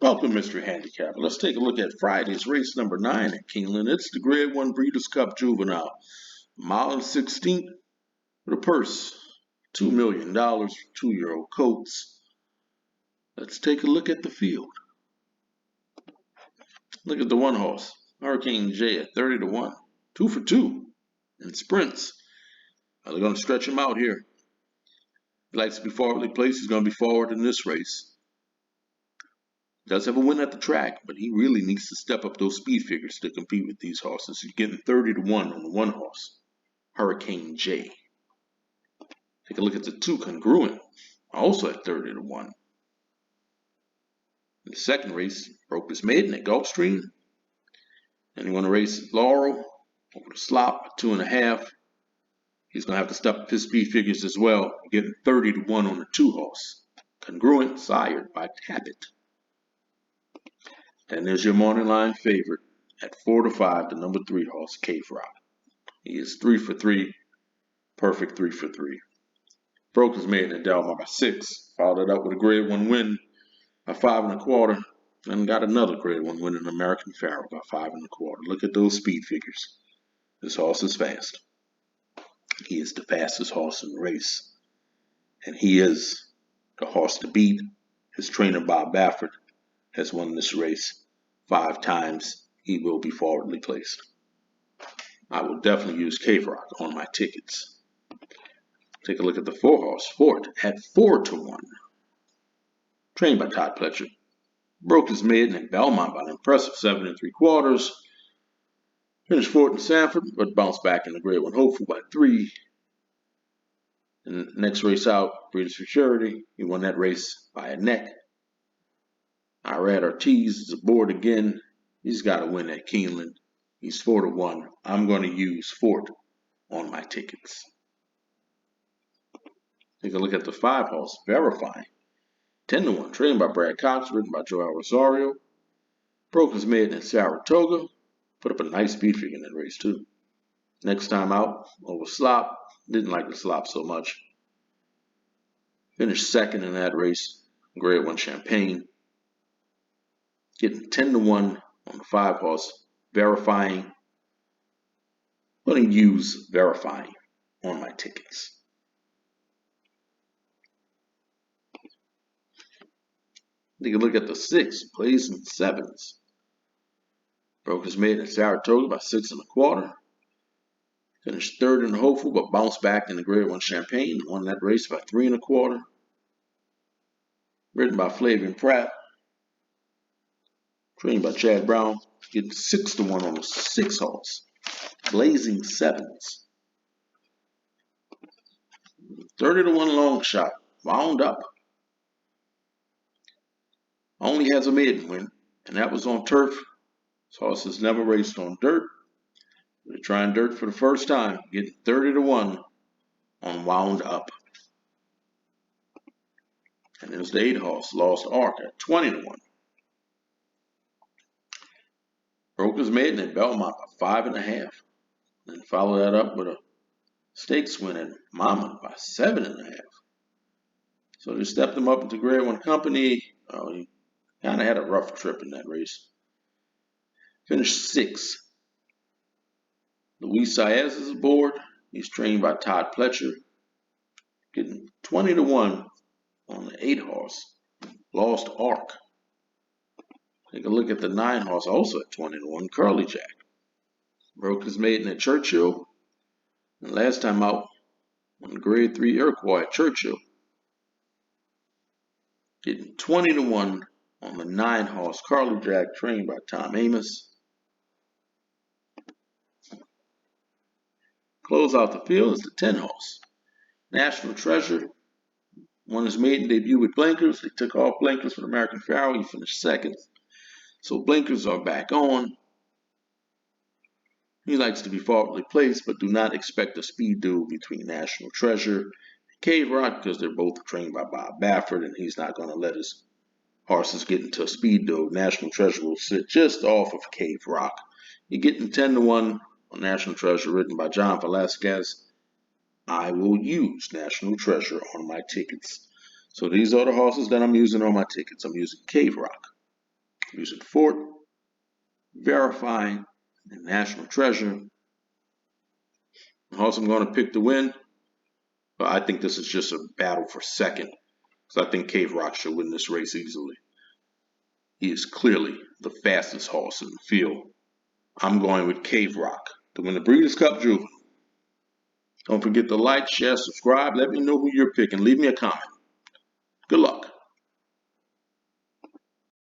Welcome, Mr. Handicap. Let's take a look at Friday's race number 9 at Keeneland. It's the Grade 1 Breeders' Cup Juvenile. Mile and 16th with a purse. $2 million for 2-year-old colts. Let's take a look at the field. Look at the one horse, Hurricane J at 30 to 1. 2 for 2 in sprints. Now they're going to stretch him out here. He likes to be forwardly placed. He's going to be forward in this race. Does have a win at the track, but he really needs to step up those speed figures to compete with these horses. He's getting 30 to 1 on the one horse, Hurricane J. Take a look at the 2 Congruent, also at 30 to 1. In the second race, broke his maiden at Gulfstream. And he won a race at Laurel over the slop at 2.5. He's going to have to step up his speed figures as well, getting 30 to 1 on the 2 horse, Congruent, sired by Cabot. And there's your morning line favorite at 4 to 5, the number 3 horse, Cave Rock. He is 3 for 3, perfect 3 for 3. Broke his maiden at Delmar by 6, followed it up with a Grade 1 win by 5 1/4, and got another Grade 1 win in American Pharoah by 5 1/4. Look at those speed figures. This horse is fast. He is the fastest horse in the race, and he is the horse to beat. His trainer, Bob Baffert, has won this race 5 times. He will be forwardly placed. I will definitely use Cave Rock on my tickets. Take a look at the 4 horse, Fort, at 4 to 1. Trained by Todd Pletcher. Broke his maiden at Belmont by an impressive 7 3/4. Finished 4th in Sanford, but bounced back in the Grade 1 hopeful by 3. And the next race out, Breeders' Futurity, he won that race by a neck. Irad Ortiz is aboard again. He's got to win at Keeneland. He's 4 to 1. I'm going to use Fort on my tickets. Take a look at the 5 horse, Verifying. 10 to 1, trained by Brad Cox, written by Joel Rosario. Broke his maiden at Saratoga. Put up a nice speed figure in that race, too. Next time out, over slop. Didn't like the slop so much. Finished 2nd in that race, Grade 1 Champagne. Getting 10 to 1 on the 5 horse, Verifying. I'm going to use Verifying on my tickets. Take a look at the 6, Blazing Sevens. Broke his maiden at Saratoga by 6 1/4. Finished 3rd in the hopeful, but bounced back in the Grade 1 Champagne. Won that race by 3 1/4. Written by Flavian Pratt. Trained by Chad Brown. Getting 6 to 1 on the 6 horse, Blazing Sevens. 30 to 1 long shot. Wound up. Only has a maiden win, and that was on turf. This horse has never raced on dirt. They're trying dirt for the first time, getting 30 to 1 on Wound Up. And there's the 8 horse, Lost Ark, at 20 to 1. Broke his maiden at Belmont by 5.5. And followed that up with a stakes win at Monmouth by 7.5. So they stepped him up into Grade 1 company. He kind of had a rough trip in that race. Finished 6th. Luis Saez is aboard. He's trained by Todd Pletcher. Getting 20 to 1 on the 8 horse, Lost Ark. Take a look at the 9 horse, also at 20 to 1, Curly Jack. Broke his maiden at Churchill. And last time out, on the Grade 3 Iroquois at Churchill. Getting 20 to 1 on the 9 horse, Curly Jack, trained by Tom Amos. Close out the field is the 10 horse, National Treasure. Won his maiden debut with blinkers. They took off blinkers for American Pharoah. He finished 2nd. So blinkers are back on. He likes to be forwardly placed, but do not expect a speed duel between National Treasure and Cave Rock, because they're both trained by Bob Baffert, and he's not going to let his horses get into a speed duel. National Treasure will sit just off of Cave Rock. You're getting 10 to 1 on National Treasure, written by John Velasquez. I will use National Treasure on my tickets. So these are the horses that I'm using on my tickets. I'm using Cave Rock, Using Fort, Verifying, and National Treasure. Also, I'm going to pick the win, but I think this is just a battle for second. So I think Cave Rock should win this race easily. He is clearly the fastest horse in the field. I'm going with Cave Rock to win the Breeders' Cup Juvenile. Don't forget to like, share, subscribe. Let me know who you're picking. Leave me a comment. Good luck.